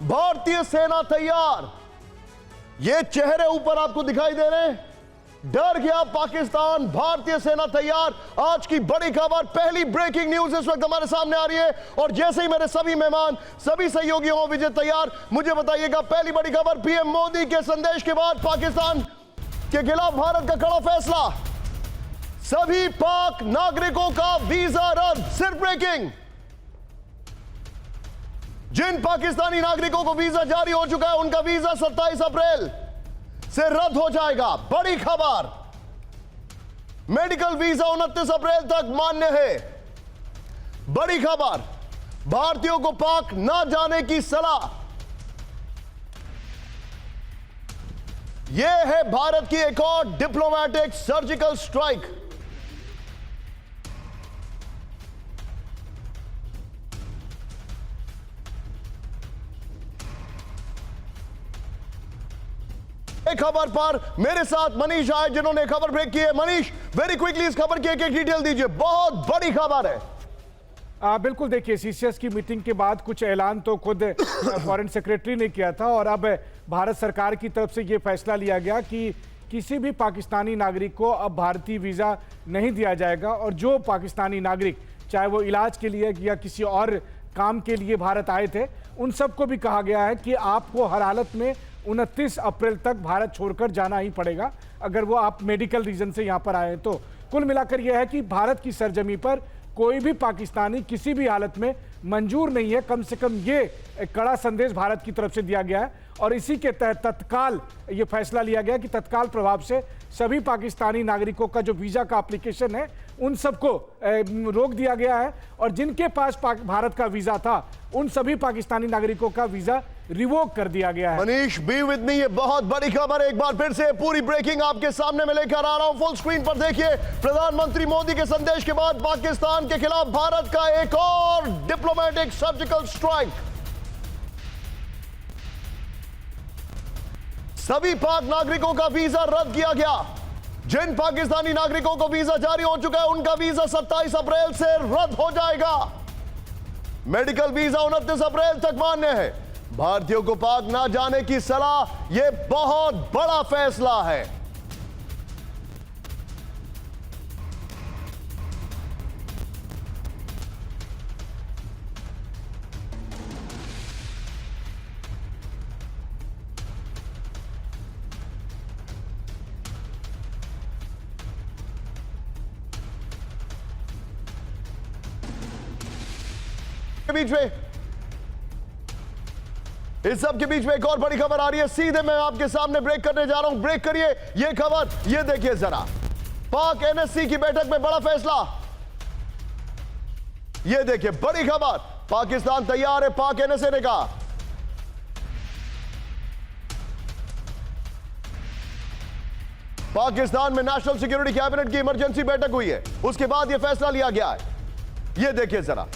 भारतीय सेना तैयार। ये चेहरे ऊपर आपको दिखाई दे रहे हैं। डर गया पाकिस्तान, भारतीय सेना तैयार। आज की बड़ी खबर, पहली ब्रेकिंग न्यूज इस वक्त हमारे सामने आ रही है। और जैसे ही मेरे सभी मेहमान, सभी सहयोगी हों विजय तैयार, मुझे बताइएगा पहली बड़ी खबर। पीएम मोदी के संदेश के बाद पाकिस्तान के खिलाफ भारत का कड़ा फैसला। सभी पाक नागरिकों का वीजा रद्द। सिर्फ ब्रेकिंग, जिन पाकिस्तानी नागरिकों को वीजा जारी हो चुका है उनका वीजा 27 अप्रैल से रद्द हो जाएगा। बड़ी खबर, मेडिकल वीजा 29 अप्रैल तक मान्य है। बड़ी खबर, भारतीयों को पाक ना जाने की सलाह। यह है भारत की एक और डिप्लोमेटिक सर्जिकल स्ट्राइक। खबर पर मेरे साथ मनीष आए जिन्होंने खबर ब्रेक की है। मनीष, वेरी क्विकली इस खबर की एक एक डिटेल दीजिए, बहुत बड़ी खबर है। बिल्कुल, देखिए सीसीएस की मीटिंग के बाद कुछ ऐलान तो खुद फॉरेन सेक्रेटरी ने किया था और अब भारत सरकार की तरफ से यह फैसला लिया गया कि किसी भी पाकिस्तानी नागरिक को अब भारतीय वीज़ा नहीं दिया जाएगा। और जो पाकिस्तानी नागरिक चाहे वो इलाज के लिए या किसी और काम के लिए भारत आए थे, उन सबको भी कहा गया है कि आपको हर हालत में 29 अप्रैल तक भारत छोड़कर जाना ही पड़ेगा, अगर वो आप मेडिकल रीजन से यहाँ पर आए हैं तो। कुल मिलाकर यह है कि भारत की सरजमी पर कोई भी पाकिस्तानी किसी भी हालत में मंजूर नहीं है। कम से कम ये एक कड़ा संदेश भारत की तरफ से दिया गया है और इसी के तहत तत्काल ये फैसला लिया गया कि तत्काल प्रभाव से सभी पाकिस्तानी नागरिकों का जो वीज़ा का एप्लीकेशन है उन सबको रोक दिया गया है। और जिनके पास भारत का वीज़ा था उन सभी पाकिस्तानी नागरिकों का वीज़ा रिवोक कर दिया गया है। मनीष, बी विद मी, ये बहुत बड़ी खबर है। एक बार फिर से पूरी ब्रेकिंग आपके सामने में लेकर आ रहा हूं। फुल स्क्रीन पर देखिए, प्रधानमंत्री मोदी के संदेश के बाद पाकिस्तान के खिलाफ भारत का एक और डिप्लोमेटिक सर्जिकल स्ट्राइक। सभी पाक नागरिकों का वीजा रद्द किया गया। जिन पाकिस्तानी नागरिकों को वीजा जारी हो चुका है उनका वीजा 27 अप्रैल से रद्द हो जाएगा। मेडिकल वीजा 29 अप्रैल तक मान्य है। भारतीयों को पाक ना जाने की सलाह। यह बहुत बड़ा फैसला है। बीच में, इस सब के बीच में एक और बड़ी खबर आ रही है। सीधे मैं आपके सामने ब्रेक करने जा रहा हूं। ब्रेक करिए ये खबर, ये देखिए जरा। पाक एनएससी की बैठक में बड़ा फैसला। ये देखिए बड़ी खबर, पाकिस्तान तैयार है, पाक एनएसए ने कहा। पाकिस्तान में नेशनल सिक्योरिटी कैबिनेट की इमरजेंसी बैठक हुई है, उसके बाद यह फैसला लिया गया है। यह देखिए जरा।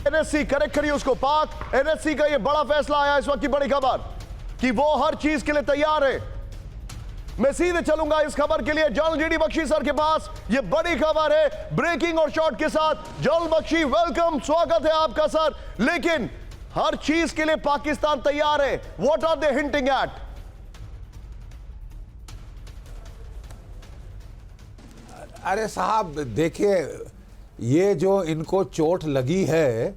एनएससी, करेक्ट करिए उसको, पाक एनएससी का यह बड़ा फैसला आया इस वक्त की बड़ी खबर कि वो हर चीज के लिए तैयार है। मैं सीधे चलूंगा इस खबर के लिए जनरल जीडी बख्शी सर के पास। यह बड़ी खबर है ब्रेकिंग और शॉर्ट के साथ। जनरल बख्शी, वेलकम, स्वागत है आपका सर। लेकिन हर चीज के लिए पाकिस्तान तैयार है, what are they hinting at? अरे साहब देखिए, ये जो इनको चोट लगी है,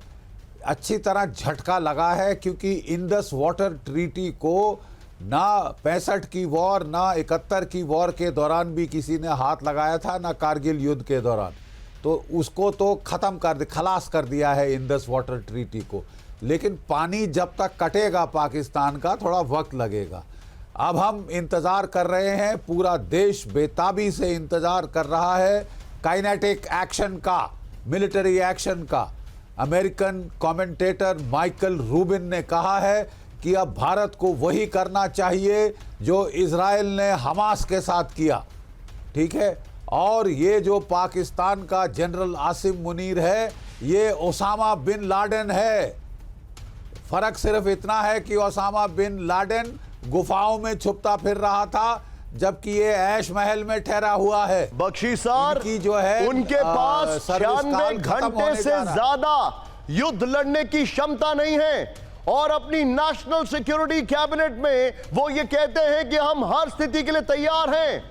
अच्छी तरह झटका लगा है, क्योंकि इंडस वाटर ट्रीटी को ना 65 की वॉर ना 71 की वॉर के दौरान भी किसी ने हाथ लगाया था, ना कारगिल युद्ध के दौरान। तो उसको तो ख़त्म कर खलास कर दिया है इंडस वाटर ट्रीटी को। लेकिन पानी जब तक कटेगा पाकिस्तान का थोड़ा वक्त लगेगा। अब हम इंतज़ार कर रहे हैं, पूरा देश बेताबी से इंतज़ार कर रहा है काइनेटिक एक्शन का, मिलिट्री एक्शन का। अमेरिकन कमेंटेटर माइकल रूबिन ने कहा है कि अब भारत को वही करना चाहिए जो इजराइल ने हमास के साथ किया, ठीक है। और ये जो पाकिस्तान का जनरल आसिम मुनीर है, ये ओसामा बिन लादेन है, फर्क सिर्फ इतना है कि ओसामा बिन लादेन गुफाओं में छुपता फिर रहा था, जबकि ये ऐश महल में ठहरा हुआ है। बख्शी सर, इनकी जो है उनके पास 96 घंटे से ज्यादा युद्ध लड़ने की क्षमता नहीं है और अपनी नेशनल सिक्योरिटी कैबिनेट में वो ये कहते हैं कि हम हर स्थिति के लिए तैयार हैं।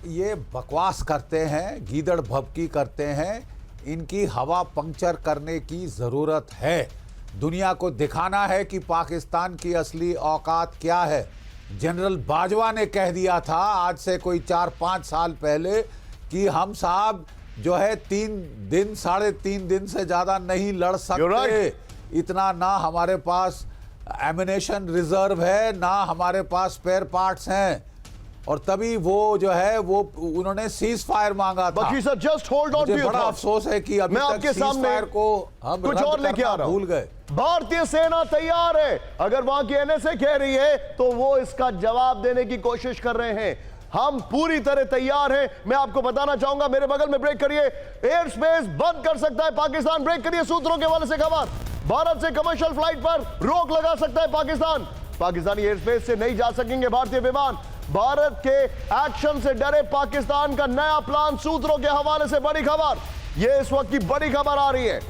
ये बकवास करते हैं, गीदड़ भभकी करते हैं। इनकी हवा पंक्चर करने की जरूरत है। दुनिया को दिखाना है कि पाकिस्तान की असली औकात क्या है। जनरल बाजवा ने कह दिया था आज से कोई 4-5 साल पहले कि हम साहब जो है 3 दिन 3.5 दिन से ज्यादा नहीं लड़ सकते। इतना ना हमारे पास एमिनेशन रिजर्व है, ना हमारे पास स्पेयर पार्ट्स हैं। और तभी वो जो है वो उन्होंने सीज फायर मांगा था। Bakshi sir, just hold on to your बड़ा अफसोस है कि अभी मैं तक आपके सामने को हम कुछ और लेके आ रहा हूं। भूल गए। भारतीय सेना तैयार है। अगर वहां की एनएसए कह रही है तो वो इसका जवाब देने की कोशिश कर रहे हैं। हम पूरी तरह तैयार हैं। मैं आपको बताना चाहूंगा, मेरे बगल में ब्रेक करिए, एयर स्पेस बंद कर सकता है पाकिस्तान। ब्रेक करिए, सूत्रों के हवाले से खबर, भारत से कमर्शियल फ्लाइट पर रोक लगा सकता है पाकिस्तान। पाकिस्तानी एयर स्पेस से नहीं जा सकेंगे भारतीय विमान। भारत के एक्शन से डरे पाकिस्तान का नया प्लान, सूत्रों के हवाले से बड़ी खबर। यह इस वक्त की बड़ी खबर आ रही है।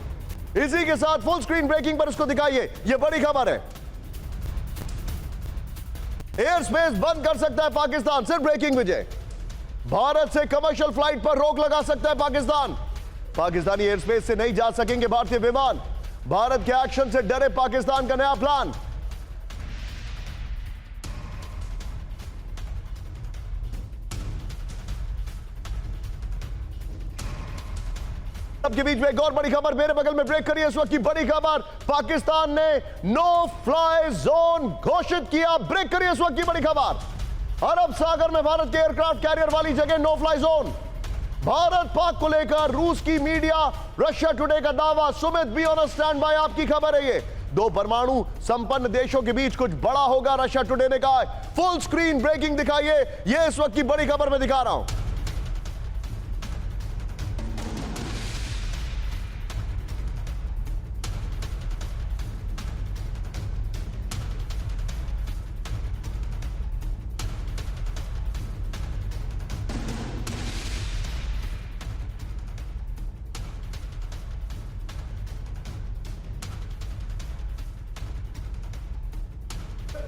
इसी के साथ फुल स्क्रीन ब्रेकिंग पर इसको दिखाइए, यह बड़ी खबर है। एयर स्पेस बंद कर सकता है पाकिस्तान, सिर्फ ब्रेकिंग विजय। भारत से कमर्शियल फ्लाइट पर रोक लगा सकता है पाकिस्तान। पाकिस्तानी एयर स्पेस से नहीं जा सकेंगे भारतीय विमान। भारत के एक्शन से डरे पाकिस्तान का नया प्लान। के बीच में एक और बड़ी खबर, मेरे बगल में ब्रेक करिए इस वक्त की बड़ी खबर। पाकिस्तान ने नो फ्लाई जोन घोषित किया। ब्रेक करिए इस वक्त की बड़ी खबर। अरब सागर में भारत के एयरक्राफ्ट कैरियर वाली जगह no fly zone. Bharat Pak को लेकर रूस की मीडिया, रशिया टुडे का दावा। Sumit be on stand by, आपकी खबर है ये। 2 परमाणु संपन्न देशों के बीच कुछ बड़ा होगा, रशिया टुडे ने कहा है। फुल स्क्रीन ब्रेकिंग दिखाइए, ये इस वक्त की बड़ी खबर मैं दिखा रहा हूं।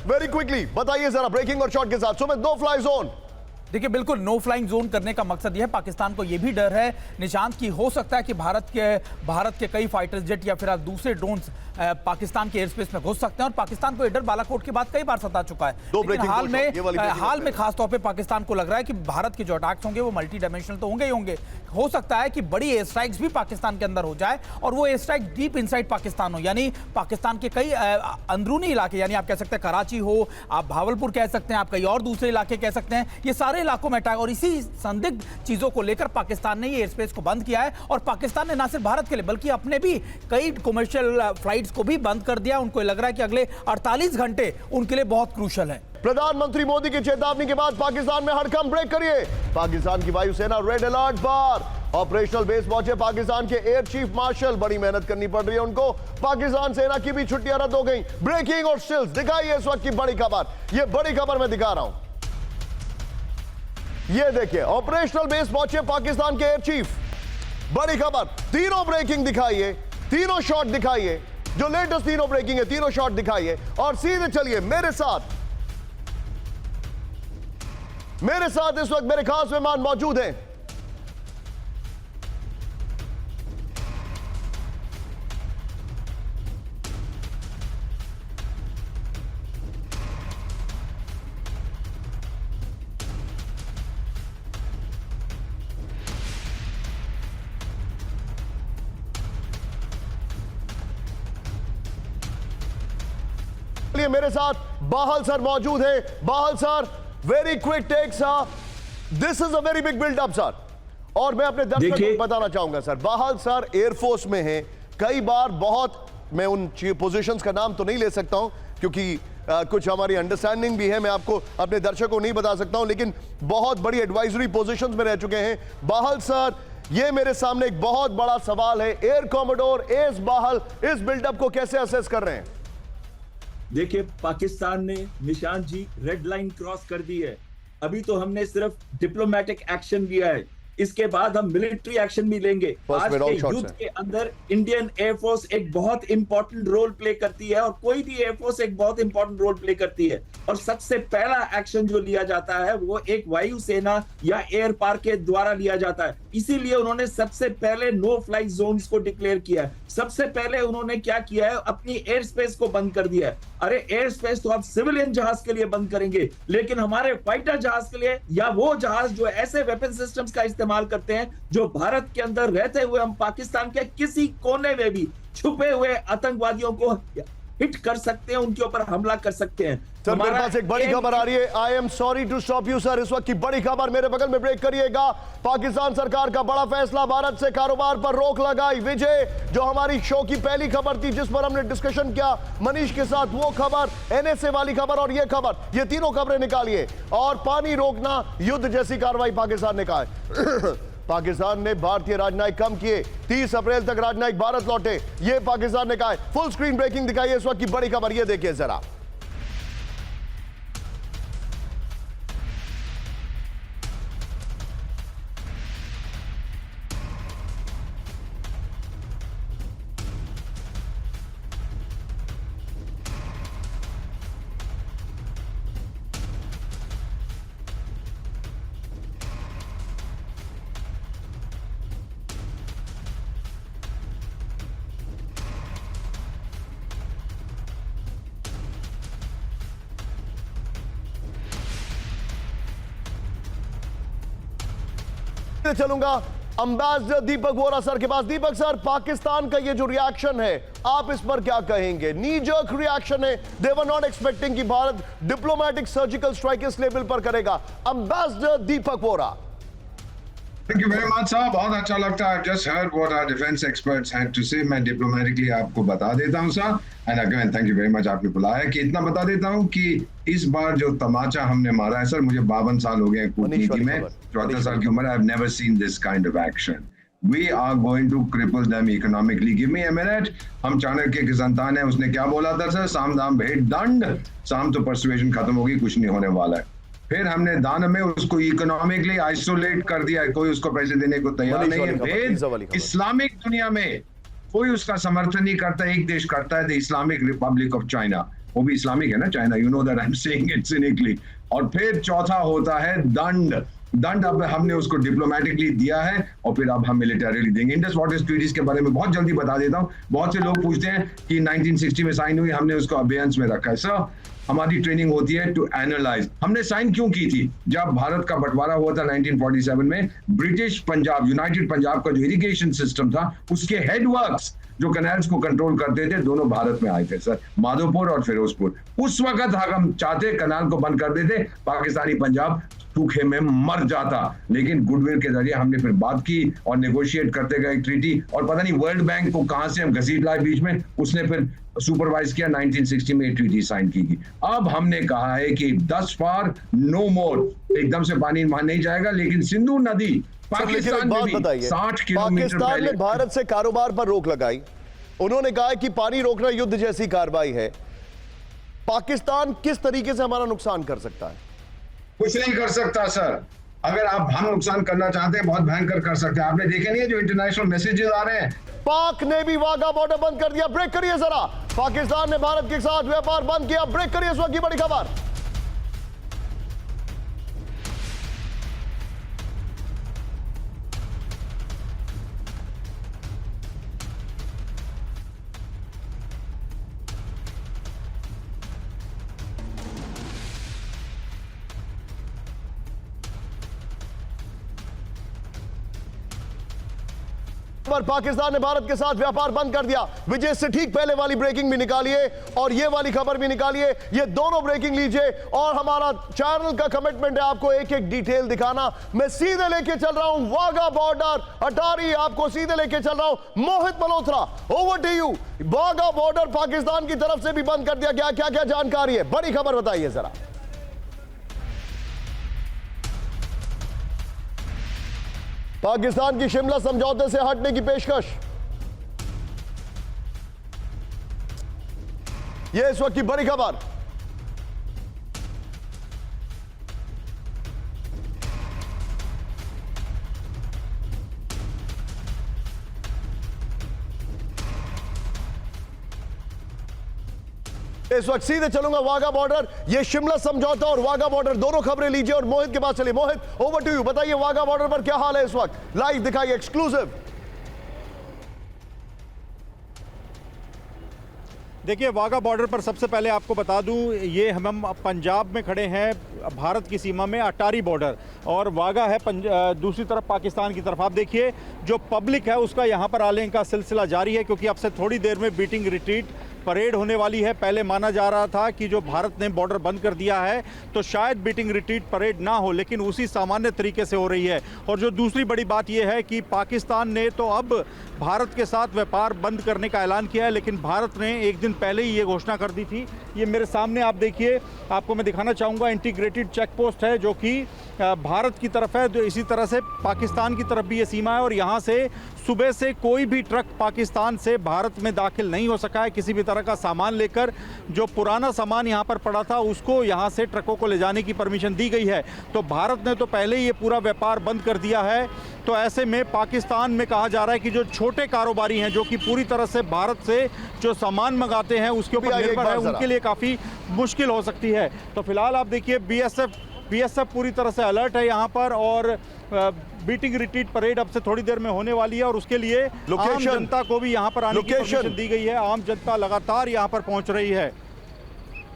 वेरी क्विकली बताइए जरा ब्रेकिंग और शॉट के साथ। Sumit, no fly zone. देखिए, बिल्कुल नो फ्लाइंग जोन करने का मकसद यह है, पाकिस्तान को यह भी डर है निशांत की हो सकता है कि भारत के कई फाइटर जेट या फिर दूसरे ड्रोन्स पाकिस्तान के एयर स्पेस में घुस सकते हैं। और पाकिस्तान को ये डर बालाकोट के बाद कई बार सता चुका है। लेकिन हाल में खासतौर पे पाकिस्तान को लग रहा है कि भारत के जो अटैक्स होंगे वो मल्टी डायमेंशनल तो होंगे ही होंगे। हो सकता है कि बड़ी एयर स्ट्राइक्स भी पाकिस्तान के अंदर हो जाए और वो air strike deep inside Pakistan हो, यानी पाकिस्तान के कई अंदरूनी इलाके, यानी आप कह सकते हैं कराची हो, आप भावलपुर कह सकते हैं, आप कई और दूसरे इलाके कह सकते हैं, ये सारे इलाकों में अटैक। और इसी संदिग्ध चीजों को लेकर पाकिस्तान ने ये एयर स्पेस को बंद किया है। और पाकिस्तान ने ना सिर्फ भारत के लिए बल्कि अपने भी कई कमर्शियल फ्लाइट्स को भी बंद कर दिया। उनको लग रहा है कि अगले 48 घंटे उनके लिए बहुत क्रूशल है। प्रधानमंत्री मोदी की चेतावनी के बाद पाकिस्तान में हड़कंप। ब्रेक करिए, पाकिस्तान की वायुसेना रेड अलर्ट पर। ऑपरेशनल बेस पहुंचे पाकिस्तान के एयर चीफ मार्शल, बड़ी मेहनत करनी पड़ रही है उनको। पाकिस्तान सेना की भी छुट्टियां रद्द हो गई। ब्रेकिंग और स्टिल्स दिखाइए इस वक्त की बड़ी खबर, यह बड़ी खबर मैं दिखा रहा हूं। ये देखिए, ऑपरेशनल बेस पहुंचे पाकिस्तान के एयर चीफ, बड़ी खबर। तीनों ब्रेकिंग दिखाइए, तीनों शॉट दिखाइए, जो लेटेस्ट तीनों ब्रेकिंग है तीनों शॉट दिखाइए। और सीधे चलिए मेरे साथ इस वक्त मेरे खास मेहमान मौजूद हैं। मेरे साथ बाहल सर मौजूद है। Bahal sir, very quick take sir, this is a very big buildup sir. और मैं अपने दर्शकों को बताना चाहूंगा सर, बाहल सर एयरफोर्स में हैं, कई बार बहुत, मैं उन पोजीशंस का नाम तो नहीं ले सकता हूं क्योंकि कुछ हमारी अंडरस्टैंडिंग भी है, मैं आपको अपने दर्शकों को नहीं बता सकता हूं, लेकिन बहुत बड़ी एडवाइजरी पोजीशंस में रह चुके हैं। बाहल सर, ये मेरे सामने एक बहुत बड़ा सवाल है। एयर कॉमोडोर एस बाहल इस बिल्डअप को कैसे असेस कर रहे हैं? देखिए, पाकिस्तान ने निशांत जी रेड लाइन क्रॉस कर दी है। अभी तो हमने सिर्फ डिप्लोमेटिक एक्शन लिया है, इसके बाद हम मिलिट्री एक्शन भी लेंगे। आज के युद्ध के अंदर इंडियन एयरफोर्स एक बहुत इंपॉर्टेंट रोल प्ले करती है, और कोई भी एयरफोर्स एक बहुत इंपॉर्टेंट रोल प्ले करती है। और सबसे पहला एक्शन जो लिया जाता है वो एक वायुसेना या एयर पावर के द्वारा लिया जाता है। इसीलिए उन्होंने सबसे पहले नो फ्लाई जोन्स को डिक्लेयर किया है। सबसे पहले उन्होंने क्या किया है, अपनी एयर स्पेस को बंद कर दिया है। अरे एयर स्पेस तो आप सिविलियन जहाज के लिए बंद करेंगे, लेकिन हमारे फाइटर जहाज के लिए, या वो जहाज जो ऐसे वेपन सिस्टम्स का इस्तेमाल करते हैं जो भारत के अंदर रहते हुए हम पाकिस्तान के किसी कोने में भी छुपे हुए आतंकवादियों को हिट कर सकते हैं, उनके ऊपर हमला कर सकते हैं। सर, मेरे पास एक बड़ी खबर आ रही है। I am sorry to stop you sir, इस वक्त की बड़ी खबर मेरे बगल में ब्रेक करिएगा। पाकिस्तान सरकार का बड़ा फैसला, भारत से कारोबार पर रोक लगाई। विजय, जो हमारी शो की पहली खबर थी जिस पर हमने डिस्कशन किया मनीष के साथ, वो खबर, एनएसए वाली खबर और ये खबर, ये तीनों खबरें निकालिए। और पानी रोकना युद्ध जैसी कार्रवाई पाकिस्तान ने कहा है। पाकिस्तान ने भारतीय राजनयिक कम किए, 30 अप्रैल तक राजनयिक भारत लौटे, ये पाकिस्तान ने कहा है। फुल स्क्रीन ब्रेकिंग दिखाइए इस वक्त की बड़ी खबर, ये देखिए जरा। चलूंगा अंबेसडर दीपक वोरा सर के पास। दीपक सर, पाकिस्तान का ये जो रिएक्शन है, आप इस पर क्या कहेंगे? नी जर्क रिएक्शन है, दे वर नॉट एक्सपेक्टिंग कि भारत डिप्लोमेटिक सर्जिकल स्ट्राइक इस लेवल पर करेगा। Ambassador Deepak Vora. Thank you very much साहब, बहुत अच्छा लगता है। I've just heard what our defense experts had to say. मैं diplomatically आपको बता देता हूँ sir, and again thank you very much आपने बुलाया, कि इतना बता देता हूँ कि इस बार जो तमाचा हमने मारा है सर, मुझे 52 साल हो गए कूटनीति में, 74 साल की उम्र है। I've never seen this kind of action. We are going to cripple them economically. Give me a minute. हम चाणक्य के संतान हैं, उसने क्या बोला था सर? साम दाम भेंट दंड। साम तो परसुएशन खत्म होगी, कुछ नहीं होने वाला है। फिर हमने दान में उसको इकोनॉमिकली आइसोलेट कर दिया, कोई उसको पैसे देने को तैयार नहीं है। भेद इस्लामिक दुनिया में कोई उसका समर्थन नहीं करता, एक देश करता है, the Islamic republic of China. वो भी इस्लामिक है ना China, you know that I am saying it cynically. और फिर चौथा होता है दंड। दंड अब हमने उसको डिप्लोमेटिकली दिया है, और फिर अब हम मिलिटरीली देंगे। इंडस वाटर ट्रीटीज के बारे में बहुत जल्दी बता देता हूँ। बहुत से लोग पूछते हैं कि 1960 में साइन हुई, हमने उसको अबेयंस में रखा है। सर, हमारी ट्रेनिंग होती है टू एनालाइज। हमने साइन क्यों की थी? जब भारत का बंटवारा हुआ था 1947 में, ब्रिटिश पंजाब, यूनाइटेड पंजाब का जो इरिगेशन सिस्टम था, उसके हेडवर्क्स जो कैनाल्स को कंट्रोल करते थे, दोनों भारत में आए थे सर, माधोपुर और फिरोजपुर। उस वक्त हम चाहते कैनाल को बंद कर देते, पाकिस्तानी पंजाब सूखे में मर जाता। लेकिन गुडविल के जरिए हमने फिर बात की और नेगोशिएट करते गए ट्रीटी, और पता नहीं वर्ल्ड बैंक को कहां से हम घसीट लाए बीच में, उसने फिर सुपरवाइज किया। 1960 में ट्रीटी साइन की गई। अब हमने कहा है कि 10 फार नो मोर, एकदम से पानी वहां नहीं जाएगा, लेकिन सिंधु नदी पाकिस्तान में भी 60 किलोमीटर पाकिस्तान ने भारत से कारोबार पर रोक लगाई। उन्होंने कहा कि पानी रोकना युद्ध जैसी कार्रवाई है। पाकिस्तान किस तरीके से हमारा नुकसान कर सकता है? कुछ नहीं कर सकता सर। अगर आप हम नुकसान करना चाहते हैं, बहुत भयंकर कर सकते हैं। आपने देखे नहीं है जो इंटरनेशनल मैसेजेस आ रहे हैं? पाक ने भी वाघा बॉर्डर बंद कर दिया। ब्रेक करिए जरा। पाकिस्तान ने भारत के साथ व्यापार बंद किया। ब्रेक करिए, इस वक्त की बड़ी खबर। पाकिस्तान ने भारत के साथ व्यापार बंद कर दिया। विजय से ठीक पहले वाली ब्रेकिंग भी निकालिए और ये वाली खबर भी निकालिए। ये दोनों ब्रेकिंग लीजिए, और हमारा चैनल का कमिटमेंट है आपको एक एक डिटेल दिखाना। मैं सीधे लेके चल रहा हूं वाघा बॉर्डर, अटारी, आपको सीधे लेके चल रहा हूं। Mohit Malhotra, over to you. Wagah border Pakistan की तरफ से भी बंद कर दिया गया, क्या क्या जानकारी है? बड़ी खबर बताइए जरा। पाकिस्तान की शिमला समझौते से हटने की पेशकश। यह इस वक्त की बड़ी खबर। इस वक्त सीधे चलूंगा वाघा बॉर्डर। ये शिमला समझौता और वाघा बॉर्डर दोनों खबरें लीजिए और मोहित के पास चलिए। मोहित, ओवर टू यू। बताइए वाघा बॉर्डर पर क्या हाल है इस वक्त, लाइव दिखाइए, एक्सक्लूसिव। देखिए, वाघा बॉर्डर पर सबसे पहले आपको बता दूं, ये हम पंजाब में खड़े हैं, भारत की सीमा में अटारी बॉर्डर, और वाघा है दूसरी तरफ पाकिस्तान की तरफ। आप देखिए जो पब्लिक है उसका यहाँ पर आने का सिलसिला जारी है, क्योंकि अब से थोड़ी देर में बीटिंग रिट्रीट परेड होने वाली है। पहले माना जा रहा था कि जो भारत ने बॉर्डर बंद कर दिया है तो शायद बीटिंग रिट्रीट परेड ना हो, लेकिन उसी सामान्य तरीके से हो रही है। और जो दूसरी बड़ी बात यह है कि पाकिस्तान ने तो अब भारत के साथ व्यापार बंद करने का ऐलान किया है, लेकिन भारत ने एक दिन पहले ही ये घोषणा कर दी थी। ये मेरे सामने आप देखिए, आपको मैं दिखाना चाहूँगा, इंटीग्रेटेड चेक पोस्ट है जो कि भारत की तरफ है, जो इसी तरह से पाकिस्तान की तरफ भी ये सीमा है। और यहाँ से सुबह से कोई भी ट्रक पाकिस्तान से भारत में दाखिल नहीं हो सका है किसी भी तरह का सामान लेकर। जो पुराना सामान यहाँ पर पड़ा था उसको यहाँ से ट्रकों को ले जाने की परमिशन दी गई है। तो भारत ने तो पहले ही ये पूरा व्यापार बंद कर दिया है। तो ऐसे में पाकिस्तान में कहा जा रहा है कि जो छोटे कारोबारी हैं जो कि पूरी तरह से भारत से जो सामान मंगाते हैं उसके ऊपर निर्भर है, उनके लिए काफ़ी मुश्किल हो सकती है। तो फिलहाल आप देखिए बीएसएफ पूरी तरह से अलर्ट है यहाँ पर, और बीटिंग रिट्रीट परेड अब से थोड़ी देर में होने वाली है। और उसके लिए आम जनता को भी यहाँ पर आने की परमिशन दी गई है। आम जनता लगातार यहाँ पर पहुँच रही है।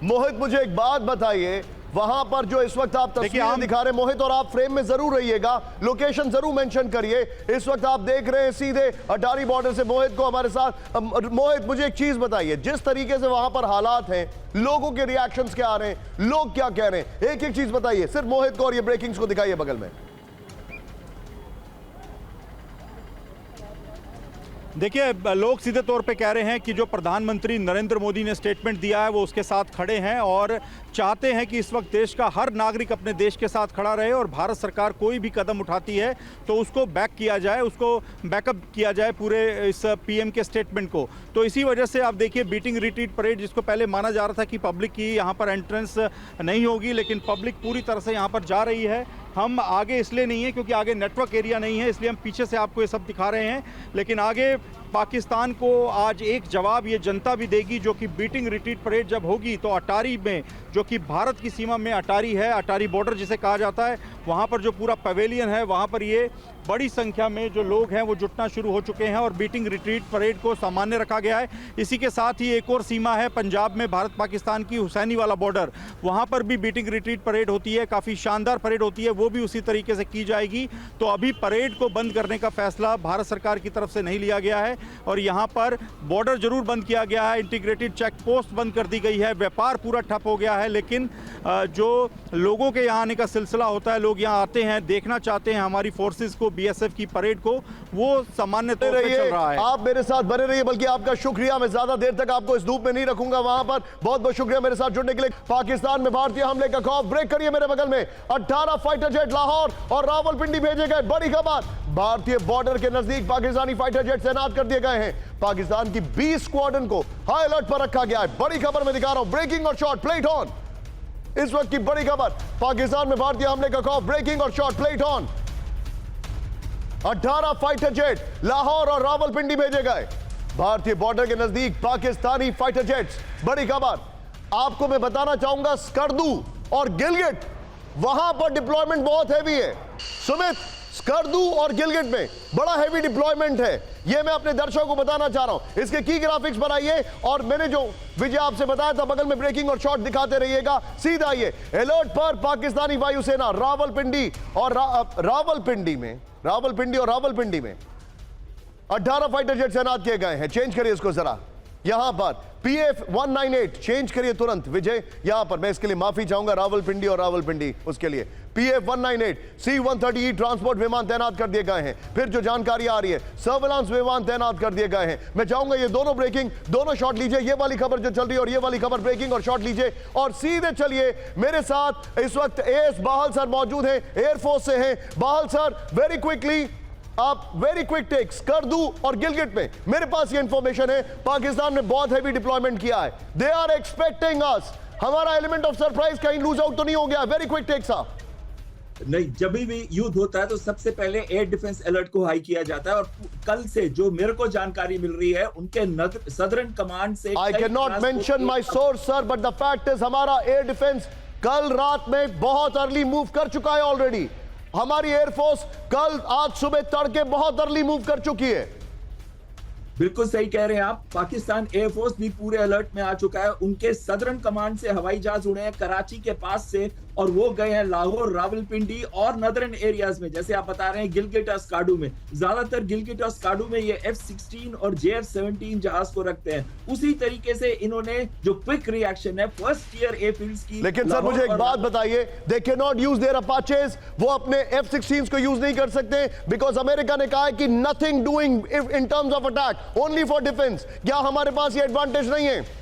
मोहित, मुझे एक बात बताइए, वहां पर जो इस वक्त आप तस्वीरें दिखा रहे हैं मोहित, और आप फ्रेम में जरूर रहिएगा, लोकेशन जरूर मेंशन करिए। इस वक्त आप देख रहे हैं सीधे अटारी बॉर्डर से मोहित को हमारे साथ। मोहित, मुझे एक चीज बताइए, जिस तरीके से वहां पर हालात हैं, लोगों के रिएक्शंस क्या आ रहे हैं, लोग क्या कह रहे हैं, एक एक चीज बताइए सिर्फ मोहित को, और ये ब्रेकिंग्स को दिखाइए बगल में। देखिए, लोग सीधे तौर पे कह रहे हैं कि जो प्रधानमंत्री नरेंद्र मोदी ने स्टेटमेंट दिया है वो उसके साथ खड़े हैं और चाहते हैं कि इस वक्त देश का हर नागरिक अपने देश के साथ खड़ा रहे, और भारत सरकार कोई भी कदम उठाती है तो उसको बैक किया जाए, उसको बैकअप किया जाए पूरे इस पीएम के स्टेटमेंट को। तो इसी वजह से आप देखिए बीटिंग रिट्रीट परेड, जिसको पहले माना जा रहा था कि पब्लिक की यहाँ पर एंट्रेंस नहीं होगी, लेकिन पब्लिक पूरी तरह से यहाँ पर जा रही है। हम आगे इसलिए नहीं है क्योंकि आगे नेटवर्क एरिया नहीं है, इसलिए हम पीछे से आपको ये सब दिखा रहे हैं। लेकिन आगे पाकिस्तान को आज एक जवाब ये जनता भी देगी, जो कि बीटिंग रिट्रीट परेड जब होगी तो अटारी में, जो कि भारत की सीमा में अटारी है, अटारी बॉर्डर जिसे कहा जाता है, वहाँ पर जो पूरा पवेलियन है वहाँ पर ये बड़ी संख्या में जो लोग हैं वो जुटना शुरू हो चुके हैं और बीटिंग रिट्रीट परेड को सामान्य रखा गया है। इसी के साथ ही एक और सीमा है पंजाब में भारत पाकिस्तान की, हुसैनी वाला बॉर्डर, वहाँ पर भी बीटिंग रिट्रीट परेड होती है, काफ़ी शानदार परेड होती है, वो भी उसी तरीके से की जाएगी। तो अभी परेड को बंद करने का फैसला भारत सरकार की तरफ से नहीं लिया गया है, और यहाँ पर बॉर्डर जरूर बंद किया गया है, इंटीग्रेटेड चेक पोस्ट बंद कर दी गई है, व्यापार पूरा ठप हो गया है। लेकिन जो लोगों के यहाँ आने का सिलसिला होता है, लोग यहाँ आते हैं, देखना चाहते हैं हमारी फोर्सेस को, बीएसएफ की परेड को, वो सामान्य तौर पे चल रहा है। आप मेरे साथ बने रहिए, बल्कि आपका शुक्रिया, मैं ज्यादा देर तक आपको इस धूप में नहीं रखूंगा वहां पर। बहुत बहुत शुक्रिया मेरे साथ जुड़ने के लिए। पाकिस्तान में भारतीय हमले का खौफ, ब्रेक करिए मेरे बगल में, 18 फाइटर जेट लाहौर और रावलपिंडी भेजे गए। बड़ी खबर, भारतीय बॉर्डर के नजदीक पाकिस्तानी फाइटर जेट तैनात कर दिए गए हैं। पाकिस्तान की 20 स्क्वाड्रन को हाई अलर्ट पर रखा गया है। बड़ी खबर मैं दिखा रहा हूं, ब्रेकिंग और शॉर्ट प्लेट ऑन। इस वक्त की बड़ी खबर, पाकिस्तान में भारतीय हमले का खौफ, ब्रेकिंग और short plate on. 18 fighter jet Lahore और रावलपिंडी भेजे गए। भारतीय बॉर्डर के नजदीक पाकिस्तानी फाइटर जेट्स। बड़ी खबर आपको मैं बताना चाहूंगा, स्कर्दू और गिलगिट, वहां पर डिप्लॉयमेंट बहुत हैवी है। सुमित, स्कर्दू और गिलगिट में बड़ा हैवी डिप्लॉयमेंट है, यह मैं अपने दर्शकों को बताना चाह रहा हूं। इसके की ग्राफिक्स बनाइए, और मैंने जो विजय आपसे बताया था बगल में ब्रेकिंग और शॉट दिखाते रहिएगा। सीधा ये अलर्ट पर पाकिस्तानी वायुसेना रावलपिंडी और रावलपिंडी में 18 फाइटर जेट तैनात किए गए हैं। चेंज करिए इसको जरा, यहां पर PF-198 चेंज करिए तुरंत विजय। यहां पर मैं इसके लिए माफी चाहूंगा, रावलपिंडी और रावलपिंडी, उसके लिए PF-198 C-130E ट्रांसपोर्ट विमान तैनात कर दिए गए हैं। फिर जो जानकारी आ रही है, सर्विलांस विमान तैनात कर दिए गए हैं। मैं चाहूंगा ये दोनों ब्रेकिंग, दोनों शॉट लीजिए, ये वाली खबर जो चल रही है और ये वाली खबर, ब्रेकिंग और शॉट लीजिए, और सीधे चलिए मेरे साथ। इस वक्त AS बाहल सर मौजूद हैं, एयरफोर्स से हैं। बाहल सर, वेरी क्विकली आप वेरी क्विक टेक्स कर दूं और गिलगिट में मेरे पास ये इंफॉर्मेशन है, पाकिस्तान ने बहुत हैवी डिप्लॉयमेंट किया है। दे आर एक्सपेक्टिंग अस। हमारा एलिमेंट ऑफ सरप्राइज कहीं लूज आउट तो नहीं हो गया? वेरी क्विक टेक्स साहब। नहीं, जब भी युद्ध होता है तो सबसे पहले एयर डिफेंस अलर्ट को हाई किया जाता है, और कल से जो मेरे को जानकारी मिल रही है उनके सदर्न कमांड से I can not mention my source sir, but the fact is हमारा एयर डिफेंस कल रात में बहुत अर्ली मूव कर चुका है ऑलरेडी। हमारी एयरफोर्स आज सुबह तड़के बहुत अर्ली मूव कर चुकी है। बिल्कुल सही कह रहे हैं आप। पाकिस्तान एयरफोर्स भी पूरे अलर्ट में आ चुका है। उनके सदर्न कमांड से हवाई जहाज उड़े हैं कराची के पास से, और वो गए हैं लाहौर, रावलपिंडी और नदरन एरियाज में। जैसे आप बता रहे हैं गिलगिट और स्काडू में, ज्यादातर गिलगिट और स्काडू में ये F-16 और JF-17 जहाज को रखते हैं। उसी तरीके से इन्होंने जो क्विक रिएक्शन है फर्स्ट ईयर एयरफील्ड्स की। लेकिन सर मुझे एक बात बताइए, they can not use their Apaches, वो अपने F-16 को यूज नहीं कर सकते बिकॉज अमेरिका ने कहा है कि nothing doing in terms of attack, only for defence. क्या हमारे पास ये एडवांटेज नहीं है?